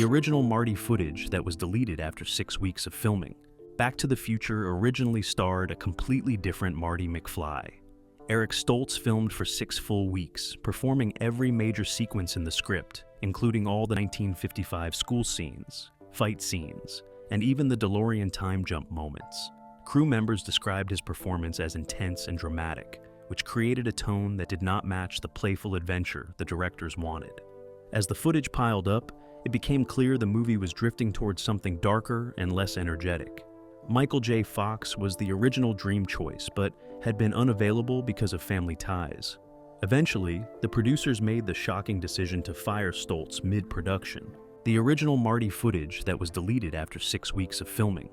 original Marty footage that was deleted after 6 weeks of filming. Back to the Future originally starred a completely different Marty McFly. Eric Stoltz filmed for 6 full weeks, performing every major sequence in the script, including all the 1955 school scenes, fight scenes, and even the DeLorean time jump moments. Crew members described his performance as intense and dramatic, which created a tone that did not match the playful adventure the directors wanted. As the footage piled up, it became clear the movie was drifting towards something darker and less energetic. Michael J. Fox was the original dream choice, but had been unavailable because of family ties. Eventually, the producers made the shocking decision to fire Stoltz mid-production. The original Marty footage that was deleted after 6 weeks of filming.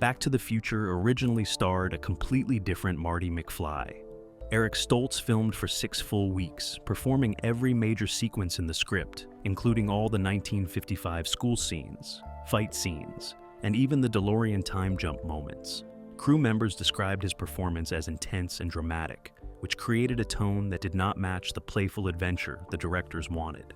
Back to the Future originally starred a completely different Marty McFly. Eric Stoltz filmed for 6 full weeks, performing every major sequence in the script, including all the 1955 school scenes, fight scenes, and even the DeLorean time jump moments. Crew members described his performance as intense and dramatic, which created a tone that did not match the playful adventure the directors wanted.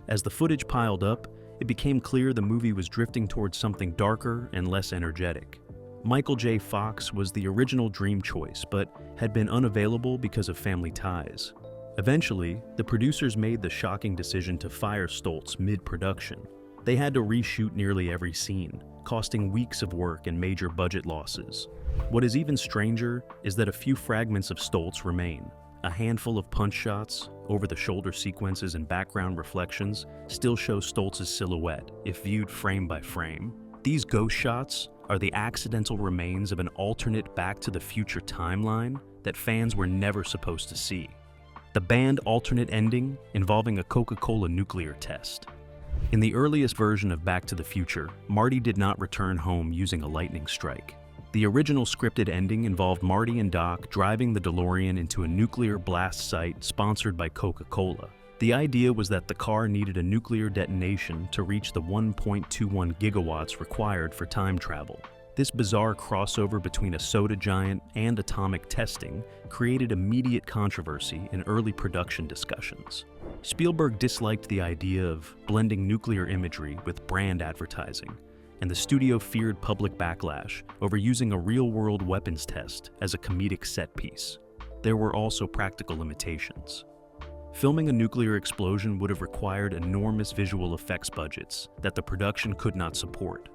As the footage piled up, it became clear the movie was drifting towards something darker and less energetic. Michael J. Fox was the original dream choice, but had been unavailable because of family ties. Eventually, the producers made the shocking decision to fire Stoltz mid-production. They had to reshoot nearly every scene, costing weeks of work and major budget losses. What is even stranger is that a few fragments of Stoltz remain. A handful of punch shots, over-the-shoulder sequences, and background reflections still show Stoltz's silhouette if viewed frame by frame. These ghost shots are the accidental remains of an alternate Back to the Future timeline that fans were never supposed to see. The banned alternate ending involving a Coca-Cola nuclear test. In the earliest version of Back to the Future, Marty did not return home using a lightning strike. The original scripted ending involved Marty and Doc driving the DeLorean into a nuclear blast site sponsored by Coca-Cola. The idea was that the car needed a nuclear detonation to reach the 1.21 gigawatts required for time travel. This bizarre crossover between a soda giant and atomic testing created immediate controversy in early production discussions. Spielberg disliked the idea of blending nuclear imagery with brand advertising, and the studio feared public backlash over using a real-world weapons test as a comedic set piece. There were also practical limitations. Filming a nuclear explosion would have required enormous visual effects budgets that the production could not support.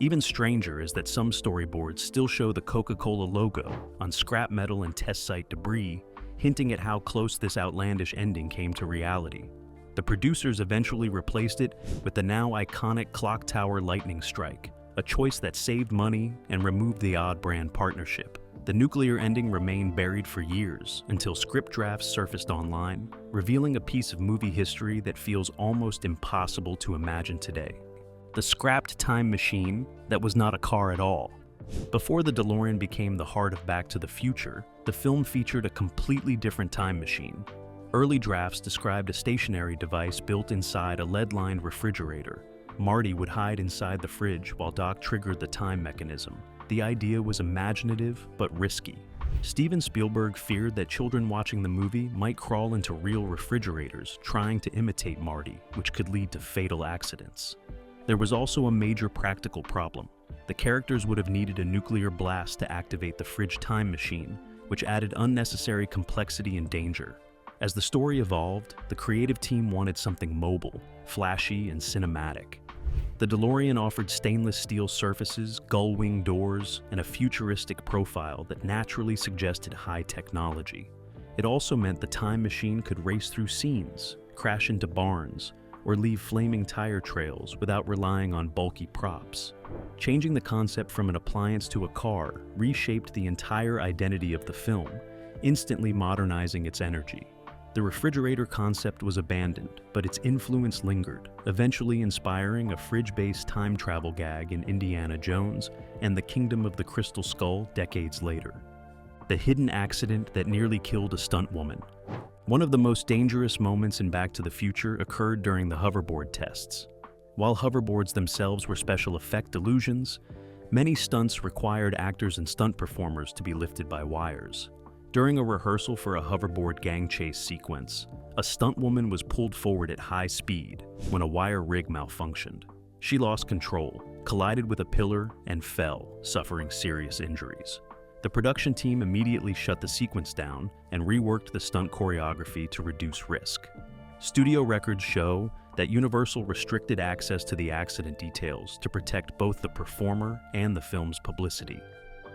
Even stranger is that some storyboards still show the Coca-Cola logo on scrap metal and test site debris, hinting at how close this outlandish ending came to reality. The producers eventually replaced it with the now iconic clock tower lightning strike, a choice that saved money and removed the odd brand partnership. The nuclear ending remained buried for years until script drafts surfaced online, revealing a piece of movie history that feels almost impossible to imagine today. The scrapped time machine that was not a car at all. Before the DeLorean became the heart of Back to the Future, the film featured a completely different time machine. Early drafts described a stationary device built inside a lead-lined refrigerator. Marty would hide inside the fridge while Doc triggered the time mechanism. The idea was imaginative but risky. Steven Spielberg feared that children watching the movie might crawl into real refrigerators trying to imitate Marty, which could lead to fatal accidents. There was also a major practical problem. The characters would have needed a nuclear blast to activate the fridge time machine, which added unnecessary complexity and danger. As the story evolved, the creative team wanted something mobile, flashy, and cinematic. The DeLorean offered stainless steel surfaces, gull-wing doors, and a futuristic profile that naturally suggested high technology. It also meant the time machine could race through scenes, crash into barns, or leave flaming tire trails without relying on bulky props. Changing the concept from an appliance to a car reshaped the entire identity of the film, instantly modernizing its energy. The refrigerator concept was abandoned, but its influence lingered, eventually inspiring a fridge-based time travel gag in Indiana Jones and the Kingdom of the Crystal Skull decades later. The hidden accident that nearly killed a stunt woman. One of the most dangerous moments in Back to the Future occurred during the hoverboard tests. While hoverboards themselves were special effect illusions, many stunts required actors and stunt performers to be lifted by wires. During a rehearsal for a hoverboard gang chase sequence, a stunt woman was pulled forward at high speed when a wire rig malfunctioned. She lost control, collided with a pillar, and fell, suffering serious injuries. The production team immediately shut the sequence down and reworked the stunt choreography to reduce risk. Studio records show that Universal restricted access to the accident details to protect both the performer and the film's publicity.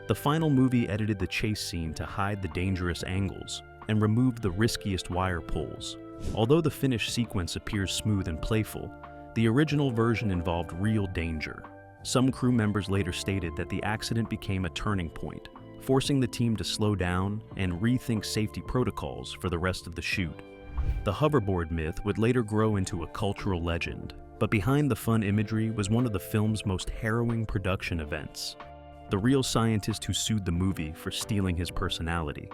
The final movie edited the chase scene to hide the dangerous angles and removed the riskiest wire pulls. Although the finished sequence appears smooth and playful, the original version involved real danger. Some crew members later stated that the accident became a turning point, forcing the team to slow down and rethink safety protocols for the rest of the shoot. The hoverboard myth would later grow into a cultural legend, but behind the fun imagery was one of the film's most harrowing production events: the real scientist who sued the movie for stealing his personality.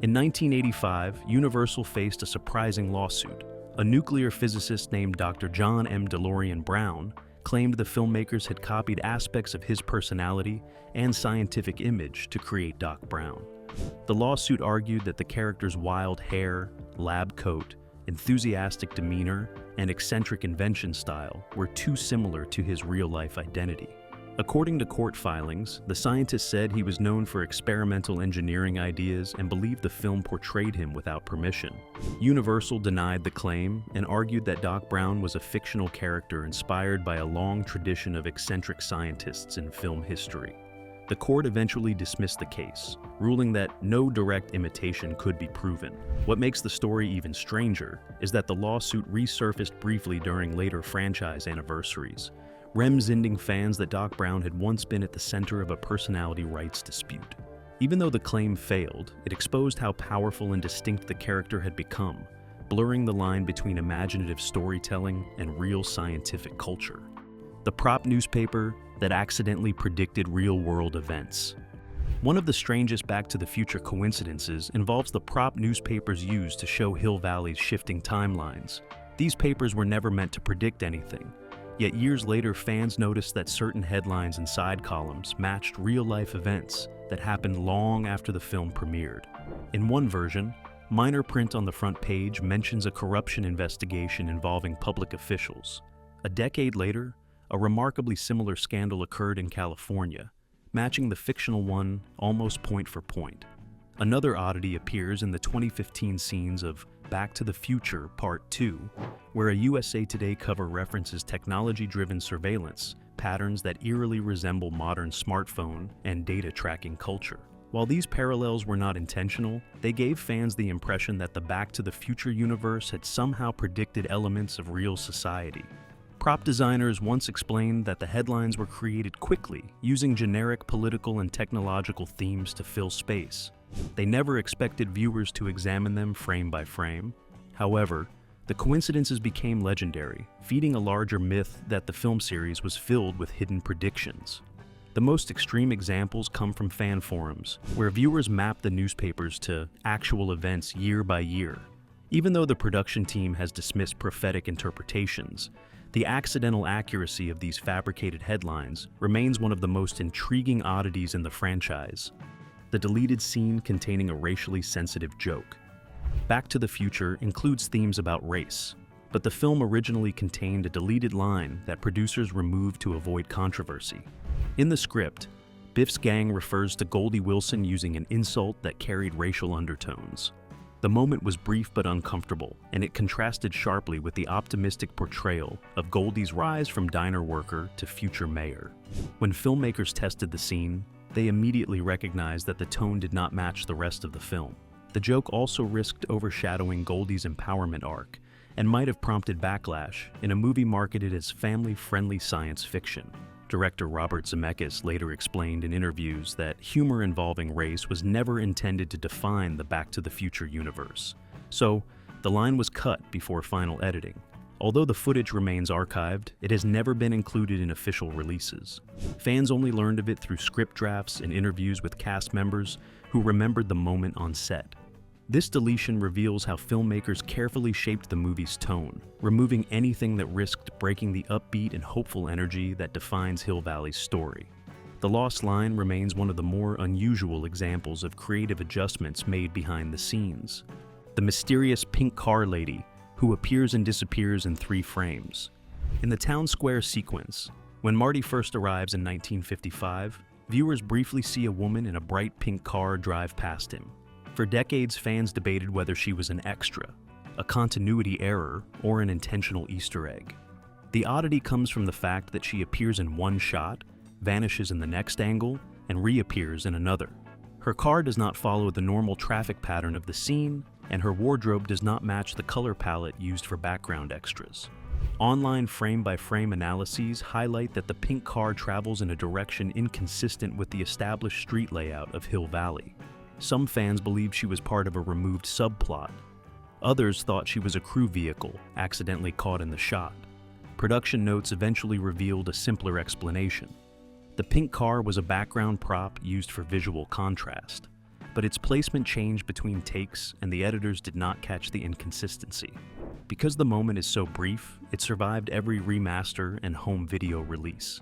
In 1985, Universal faced a surprising lawsuit. A nuclear physicist named Dr. John M. DeLorean Brown claimed the filmmakers had copied aspects of his personality and scientific image to create Doc Brown. The lawsuit argued that the character's wild hair, lab coat, enthusiastic demeanor, and eccentric invention style were too similar to his real-life identity. According to court filings, the scientist said he was known for experimental engineering ideas and believed the film portrayed him without permission. Universal denied the claim and argued that Doc Brown was a fictional character inspired by a long tradition of eccentric scientists in film history. The court eventually dismissed the case, ruling that no direct imitation could be proven. What makes the story even stranger is that the lawsuit resurfaced briefly during later franchise anniversaries, rem-zinding fans that Doc Brown had once been at the center of a personality rights dispute. Even though the claim failed, it exposed how powerful and distinct the character had become, blurring the line between imaginative storytelling and real scientific culture. The prop newspaper that accidentally predicted real-world events. One of the strangest Back to the Future coincidences involves the prop newspapers used to show Hill Valley's shifting timelines. These papers were never meant to predict anything, yet years later fans noticed that certain headlines and side columns matched real-life events that happened long after the film premiered. In one version, minor print on the front page mentions a corruption investigation involving public officials. A decade later, a remarkably similar scandal occurred in California, matching the fictional one almost point for point. Another oddity appears in the 2015 scenes of Back to the Future Part 2, where a USA Today cover references technology-driven surveillance patterns that eerily resemble modern smartphone and data tracking culture. While these parallels were not intentional, they gave fans the impression that the Back to the Future universe had somehow predicted elements of real society. Prop designers once explained that the headlines were created quickly, using generic political and technological themes to fill space. They never expected viewers to examine them frame by frame. However, the coincidences became legendary, feeding a larger myth that the film series was filled with hidden predictions. The most extreme examples come from fan forums, where viewers map the newspapers to actual events year by year. Even though the production team has dismissed prophetic interpretations, the accidental accuracy of these fabricated headlines remains one of the most intriguing oddities in the franchise. The deleted scene containing a racially sensitive joke. Back to the Future includes themes about race, but the film originally contained a deleted line that producers removed to avoid controversy. In the script, Biff's gang refers to Goldie Wilson using an insult that carried racial undertones. The moment was brief but uncomfortable, and it contrasted sharply with the optimistic portrayal of Goldie's rise from diner worker to future mayor. When filmmakers tested the scene, they immediately recognized that the tone did not match the rest of the film. The joke also risked overshadowing Goldie's empowerment arc, and might have prompted backlash in a movie marketed as family-friendly science fiction. Director Robert Zemeckis later explained in interviews that humor involving race was never intended to define the Back to the Future universe, so the line was cut before final editing. Although the footage remains archived, it has never been included in official releases. Fans only learned of it through script drafts and interviews with cast members who remembered the moment on set. This deletion reveals how filmmakers carefully shaped the movie's tone, removing anything that risked breaking the upbeat and hopeful energy that defines Hill Valley's story. The lost line remains one of the more unusual examples of creative adjustments made behind the scenes. The mysterious pink car lady, who appears and disappears in 3 frames. In the town square sequence, when Marty first arrives in 1955, viewers briefly see a woman in a bright pink car drive past him. For decades, fans debated whether she was an extra, a continuity error, or an intentional Easter egg. The oddity comes from the fact that she appears in one shot, vanishes in the next angle, and reappears in another. Her car does not follow the normal traffic pattern of the scene, and her wardrobe does not match the color palette used for background extras. Online frame-by-frame analyses highlight that the pink car travels in a direction inconsistent with the established street layout of Hill Valley. Some fans believed she was part of a removed subplot. Others thought she was a crew vehicle, accidentally caught in the shot. Production notes eventually revealed a simpler explanation. The pink car was a background prop used for visual contrast, but its placement changed between takes and the editors did not catch the inconsistency. Because the moment is so brief, it survived every remaster and home video release.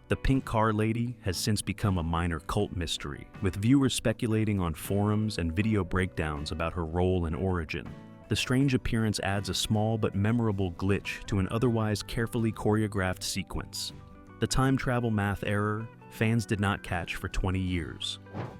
The pink car lady has since become a minor cult mystery, with viewers speculating on forums and video breakdowns about her role and origin. The strange appearance adds a small but memorable glitch to an otherwise carefully choreographed sequence. The time travel math error fans did not catch for 20 years.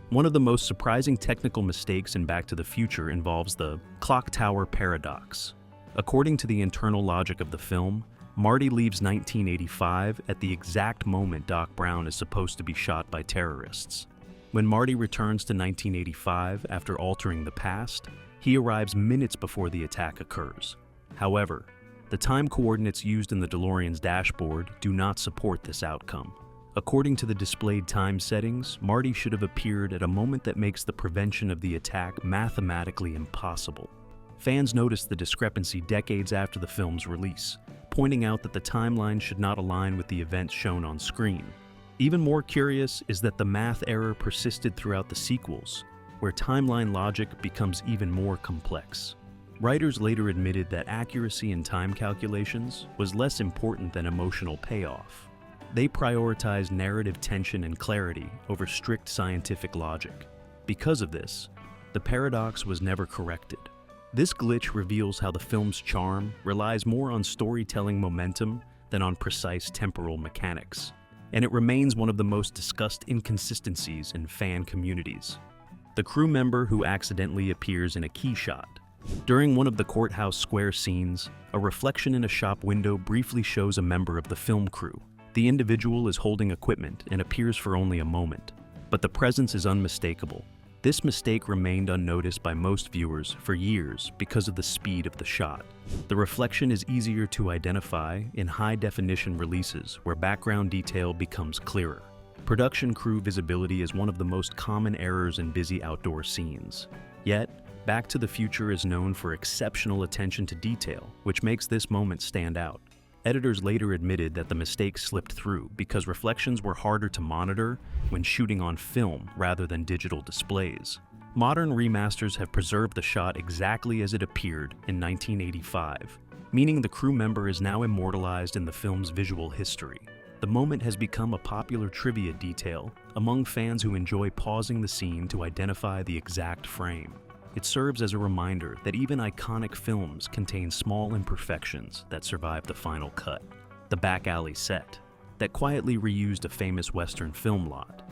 One of the most surprising technical mistakes in Back to the Future involves the clock tower paradox. According to the internal logic of the film, Marty leaves 1985 at the exact moment Doc Brown is supposed to be shot by terrorists. When Marty returns to 1985 after altering the past, he arrives minutes before the attack occurs. However, the time coordinates used in the DeLorean's dashboard do not support this outcome. According to the displayed time settings, Marty should have appeared at a moment that makes the prevention of the attack mathematically impossible. Fans noticed the discrepancy decades after the film's release, pointing out that the timeline should not align with the events shown on screen. Even more curious is that the math error persisted throughout the sequels, where timeline logic becomes even more complex. Writers later admitted that accuracy in time calculations was less important than emotional payoff. They prioritized narrative tension and clarity over strict scientific logic. Because of this, the paradox was never corrected. This glitch reveals how the film's charm relies more on storytelling momentum than on precise temporal mechanics, and it remains one of the most discussed inconsistencies in fan communities. The crew member who accidentally appears in a key shot. During one of the courthouse square scenes, a reflection in a shop window briefly shows a member of the film crew. The individual is holding equipment and appears for only a moment, but the presence is unmistakable. This mistake remained unnoticed by most viewers for years because of the speed of the shot. The reflection is easier to identify in high-definition releases where background detail becomes clearer. Production crew visibility is one of the most common errors in busy outdoor scenes. Yet, Back to the Future is known for exceptional attention to detail, which makes this moment stand out. Editors later admitted that the mistake slipped through because reflections were harder to monitor when shooting on film rather than digital displays. Modern remasters have preserved the shot exactly as it appeared in 1985, meaning the crew member is now immortalized in the film's visual history. The moment has become a popular trivia detail among fans who enjoy pausing the scene to identify the exact frame. It serves as a reminder that even iconic films contain small imperfections that survive the final cut. The back alley set, that quietly reused a famous Western film lot.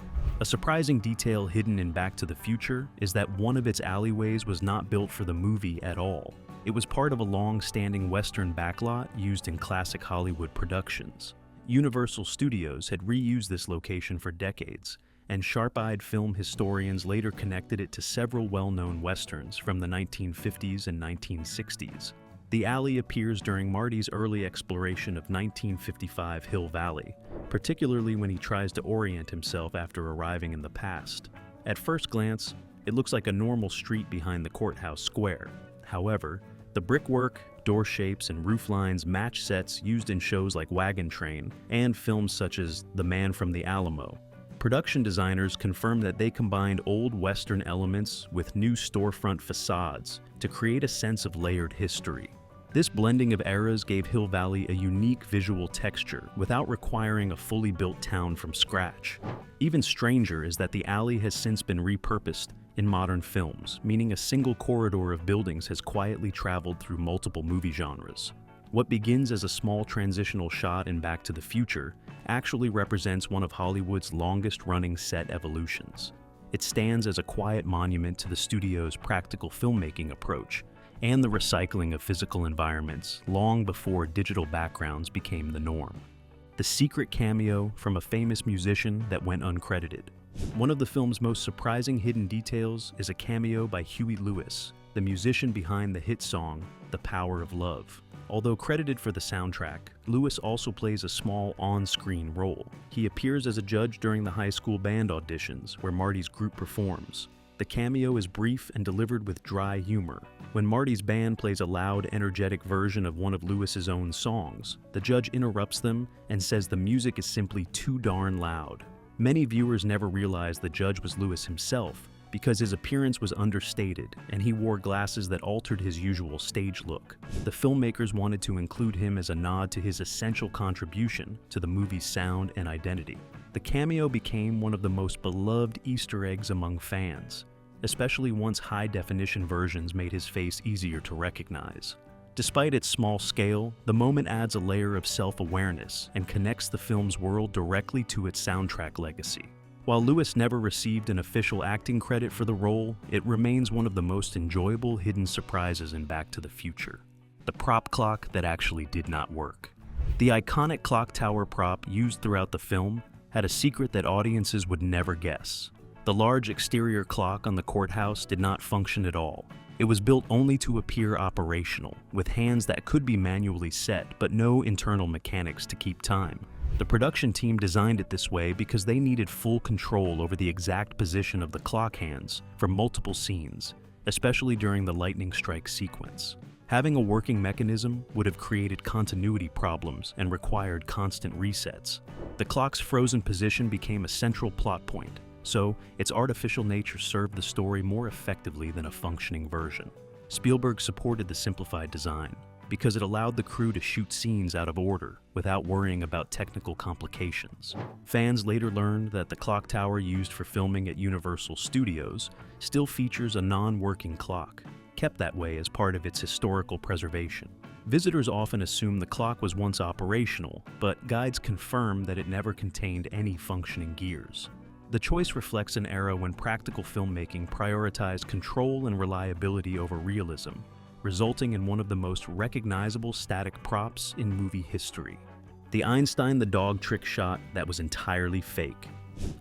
A surprising detail hidden in Back to the Future is that one of its alleyways was not built for the movie at all. It was part of a long-standing Western backlot used in classic Hollywood productions. Universal Studios had reused this location for decades, and sharp-eyed film historians later connected it to several well-known westerns from the 1950s and 1960s. The alley appears during Marty's early exploration of 1955 Hill Valley, particularly when he tries to orient himself after arriving in the past. At first glance, it looks like a normal street behind the courthouse square. However, the brickwork, door shapes, and roof lines match sets used in shows like Wagon Train and films such as The Man from the Alamo. Production designers confirmed that they combined old Western elements with new storefront facades to create a sense of layered history. This blending of eras gave Hill Valley a unique visual texture without requiring a fully built town from scratch. Even stranger is that the alley has since been repurposed in modern films, meaning a single corridor of buildings has quietly traveled through multiple movie genres. What begins as a small transitional shot in Back to the Future actually represents one of Hollywood's longest-running set evolutions. It stands as a quiet monument to the studio's practical filmmaking approach and the recycling of physical environments long before digital backgrounds became the norm. The secret cameo from a famous musician that went uncredited. One of the film's most surprising hidden details is a cameo by Huey Lewis, the musician behind the hit song, The Power of Love. Although credited for the soundtrack, Lewis also plays a small on-screen role. He appears as a judge during the high school band auditions, where Marty's group performs. The cameo is brief and delivered with dry humor. When Marty's band plays a loud, energetic version of one of Lewis's own songs, the judge interrupts them and says the music is simply too darn loud. Many viewers never realized the judge was Lewis himself, because his appearance was understated and he wore glasses that altered his usual stage look. The filmmakers wanted to include him as a nod to his essential contribution to the movie's sound and identity. The cameo became one of the most beloved Easter eggs among fans, especially once high-definition versions made his face easier to recognize. Despite its small scale, the moment adds a layer of self-awareness and connects the film's world directly to its soundtrack legacy. While Lewis never received an official acting credit for the role, it remains one of the most enjoyable hidden surprises in Back to the Future. The prop clock that actually did not work. The iconic clock tower prop used throughout the film had a secret that audiences would never guess. The large exterior clock on the courthouse did not function at all. It was built only to appear operational, with hands that could be manually set, but no internal mechanics to keep time. The production team designed it this way because they needed full control over the exact position of the clock hands for multiple scenes, especially during the lightning strike sequence. Having a working mechanism would have created continuity problems and required constant resets. The clock's frozen position became a central plot point, so its artificial nature served the story more effectively than a functioning version. Spielberg supported the simplified design because it allowed the crew to shoot scenes out of order without worrying about technical complications. Fans later learned that the clock tower used for filming at Universal Studios still features a non-working clock, kept that way as part of its historical preservation. Visitors often assume the clock was once operational, but guides confirm that it never contained any functioning gears. The choice reflects an era when practical filmmaking prioritized control and reliability over realism, resulting in one of the most recognizable static props in movie history. The Einstein the dog trick shot that was entirely fake.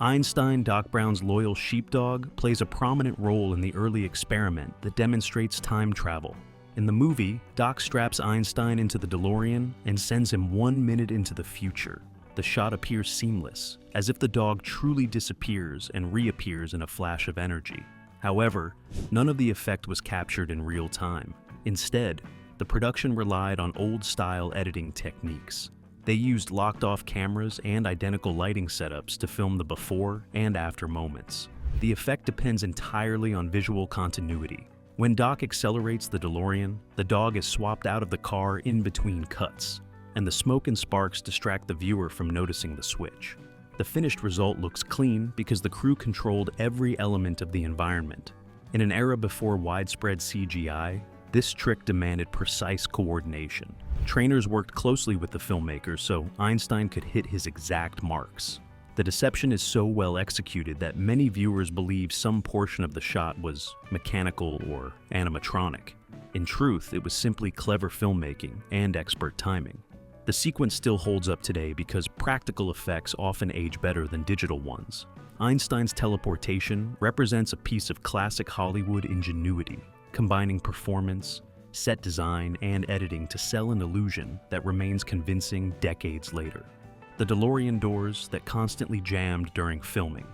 Einstein, Doc Brown's loyal sheepdog, plays a prominent role in the early experiment that demonstrates time travel. In the movie, Doc straps Einstein into the DeLorean and sends him 1 minute into the future. The shot appears seamless, as if the dog truly disappears and reappears in a flash of energy. However, none of the effect was captured in real time. Instead, the production relied on old-style editing techniques. They used locked-off cameras and identical lighting setups to film the before and after moments. The effect depends entirely on visual continuity. When Doc accelerates the DeLorean, the dog is swapped out of the car in between cuts, and the smoke and sparks distract the viewer from noticing the switch. The finished result looks clean because the crew controlled every element of the environment. In an era before widespread CGI, this trick demanded precise coordination. Trainers worked closely with the filmmakers so Einstein could hit his exact marks. The deception is so well executed that many viewers believe some portion of the shot was mechanical or animatronic. In truth, it was simply clever filmmaking and expert timing. The sequence still holds up today because practical effects often age better than digital ones. Einstein's teleportation represents a piece of classic Hollywood ingenuity, combining performance, set design, and editing to sell an illusion that remains convincing decades later. The DeLorean doors that constantly jammed during filming.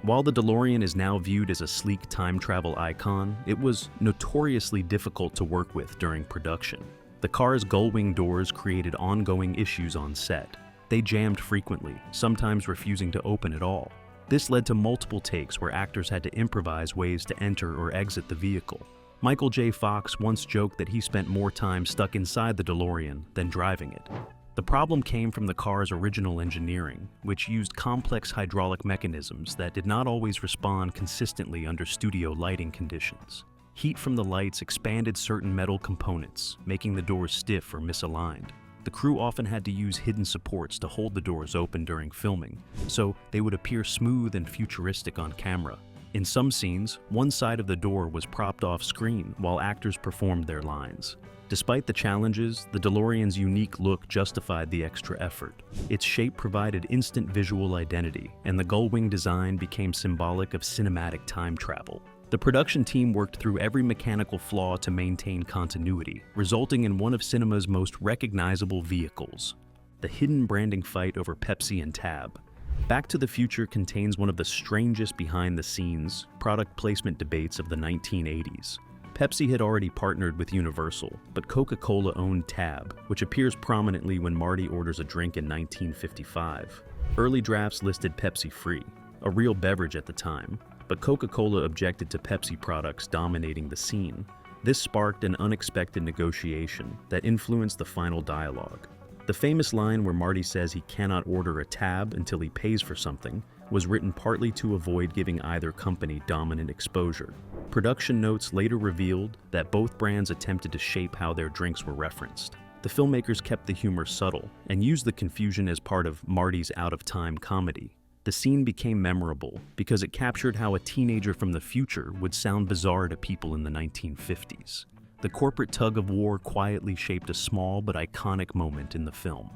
While the DeLorean is now viewed as a sleek time travel icon, it was notoriously difficult to work with during production. The car's gull-wing doors created ongoing issues on set. They jammed frequently, sometimes refusing to open at all. This led to multiple takes where actors had to improvise ways to enter or exit the vehicle. Michael J. Fox once joked that he spent more time stuck inside the DeLorean than driving it. The problem came from the car's original engineering, which used complex hydraulic mechanisms that did not always respond consistently under studio lighting conditions. Heat from the lights expanded certain metal components, making the doors stiff or misaligned. The crew often had to use hidden supports to hold the doors open during filming, so they would appear smooth and futuristic on camera. In some scenes, one side of the door was propped off screen while actors performed their lines. Despite the challenges, the DeLorean's unique look justified the extra effort. Its shape provided instant visual identity, and the gull-wing design became symbolic of cinematic time travel. The production team worked through every mechanical flaw to maintain continuity, resulting in one of cinema's most recognizable vehicles, the hidden branding fight over Pepsi and Tab. Back to the Future contains one of the strangest behind-the-scenes product placement debates of the 1980s. Pepsi had already partnered with Universal, but Coca-Cola owned Tab, which appears prominently when Marty orders a drink in 1955. Early drafts listed Pepsi Free, a real beverage at the time, but Coca-Cola objected to Pepsi products dominating the scene. This sparked an unexpected negotiation that influenced the final dialogue. The famous line where Marty says he cannot order a Tab until he pays for something was written partly to avoid giving either company dominant exposure. Production notes later revealed that both brands attempted to shape how their drinks were referenced. The filmmakers kept the humor subtle and used the confusion as part of Marty's out-of-time comedy. The scene became memorable because it captured how a teenager from the future would sound bizarre to people in the 1950s. The corporate tug-of-war quietly shaped a small but iconic moment in the film.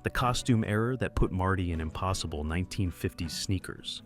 The costume error that put Marty in impossible 1950s sneakers.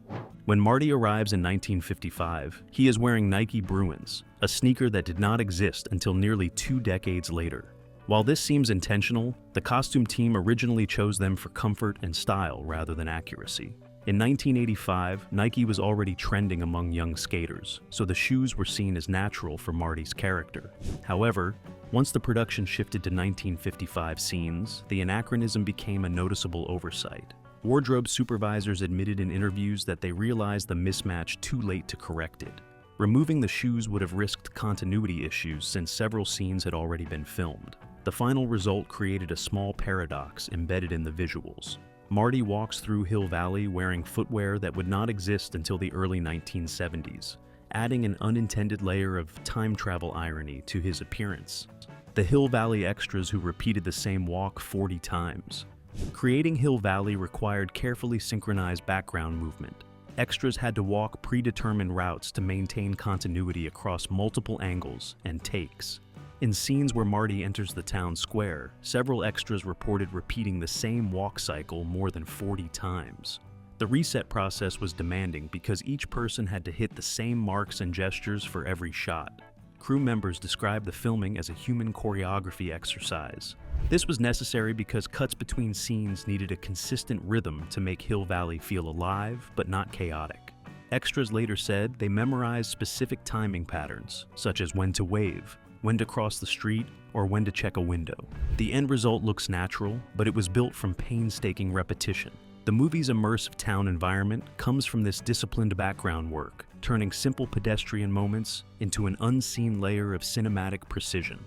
When Marty arrives in 1955, he is wearing Nike Bruins, a sneaker that did not exist until nearly 2 decades later. While this seems intentional, the costume team originally chose them for comfort and style rather than accuracy. In 1985, Nike was already trending among young skaters, so the shoes were seen as natural for Marty's character. However, once the production shifted to 1955 scenes, the anachronism became a noticeable oversight. Wardrobe supervisors admitted in interviews that they realized the mismatch too late to correct it. Removing the shoes would have risked continuity issues since several scenes had already been filmed. The final result created a small paradox embedded in the visuals. Marty walks through Hill Valley wearing footwear that would not exist until the early 1970s, adding an unintended layer of time travel irony to his appearance. The Hill Valley extras who repeated the same walk 40 times. Creating Hill Valley required carefully synchronized background movement. Extras had to walk predetermined routes to maintain continuity across multiple angles and takes. In scenes where Marty enters the town square, several extras reported repeating the same walk cycle more than 40 times. The reset process was demanding because each person had to hit the same marks and gestures for every shot. Crew members described the filming as a human choreography exercise. This was necessary because cuts between scenes needed a consistent rhythm to make Hill Valley feel alive but not chaotic. Extras later said they memorized specific timing patterns, such as when to wave, when to cross the street, or when to check a window. The end result looks natural, but it was built from painstaking repetition. The movie's immersive town environment comes from this disciplined background work, turning simple pedestrian moments into an unseen layer of cinematic precision.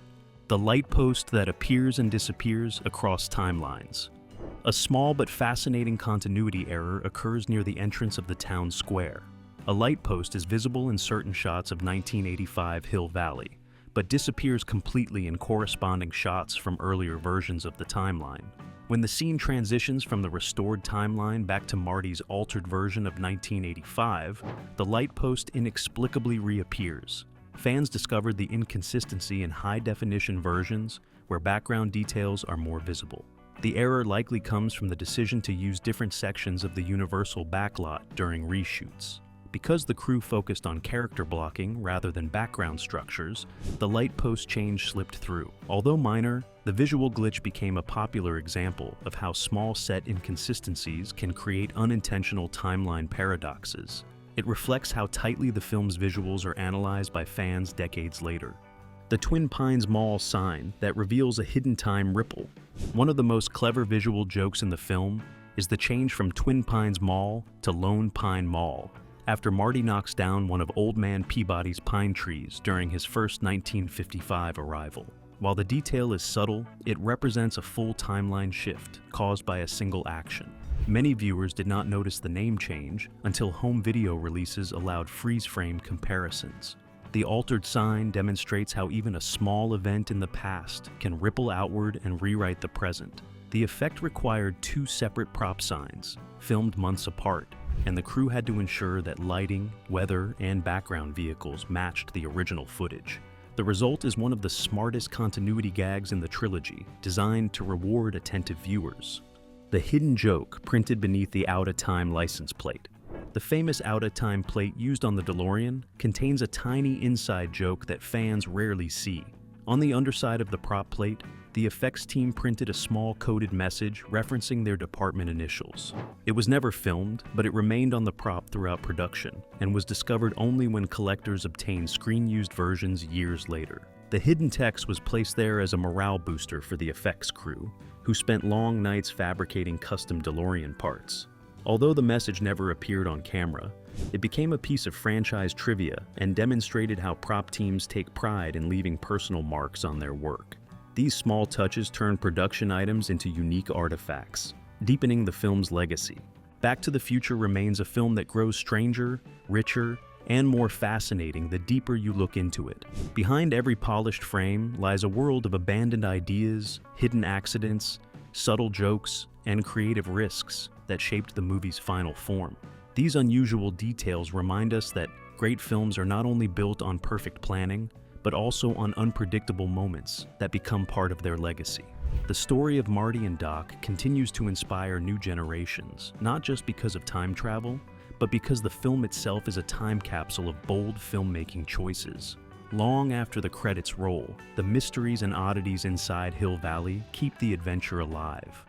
The light post that appears and disappears across timelines. A small but fascinating continuity error occurs near the entrance of the town square. A light post is visible in certain shots of 1985 Hill Valley, but disappears completely in corresponding shots from earlier versions of the timeline. When the scene transitions from the restored timeline back to Marty's altered version of 1985, the light post inexplicably reappears. Fans discovered the inconsistency in high-definition versions where background details are more visible. The error likely comes from the decision to use different sections of the Universal backlot during reshoots. Because the crew focused on character blocking rather than background structures, the light post change slipped through. Although minor, the visual glitch became a popular example of how small set inconsistencies can create unintentional timeline paradoxes. It reflects how tightly the film's visuals are analyzed by fans decades later. The Twin Pines Mall sign that reveals a hidden time ripple. One of the most clever visual jokes in the film is the change from Twin Pines Mall to Lone Pine Mall, after Marty knocks down one of Old Man Peabody's pine trees during his first 1955 arrival. While the detail is subtle, it represents a full timeline shift caused by a single action. Many viewers did not notice the name change until home video releases allowed freeze-frame comparisons. The altered sign demonstrates how even a small event in the past can ripple outward and rewrite the present. The effect required two separate prop signs, filmed months apart, and the crew had to ensure that lighting, weather, and background vehicles matched the original footage. The result is one of the smartest continuity gags in the trilogy, designed to reward attentive viewers. The hidden joke printed beneath the out-of-time license plate. The famous out-of-time plate used on the DeLorean contains a tiny inside joke that fans rarely see. On the underside of the prop plate, the effects team printed a small coded message referencing their department initials. It was never filmed, but it remained on the prop throughout production and was discovered only when collectors obtained screen-used versions years later. The hidden text was placed there as a morale booster for the effects crew, who spent long nights fabricating custom DeLorean parts. Although the message never appeared on camera, it became a piece of franchise trivia and demonstrated how prop teams take pride in leaving personal marks on their work. These small touches turn production items into unique artifacts, deepening the film's legacy. Back to the Future remains a film that grows stranger, richer, and more fascinating the deeper you look into it. Behind every polished frame lies a world of abandoned ideas, hidden accidents, subtle jokes, and creative risks that shaped the movie's final form. These unusual details remind us that great films are not only built on perfect planning, but also on unpredictable moments that become part of their legacy. The story of Marty and Doc continues to inspire new generations, not just because of time travel, but because the film itself is a time capsule of bold filmmaking choices. Long after the credits roll, the mysteries and oddities inside Hill Valley keep the adventure alive.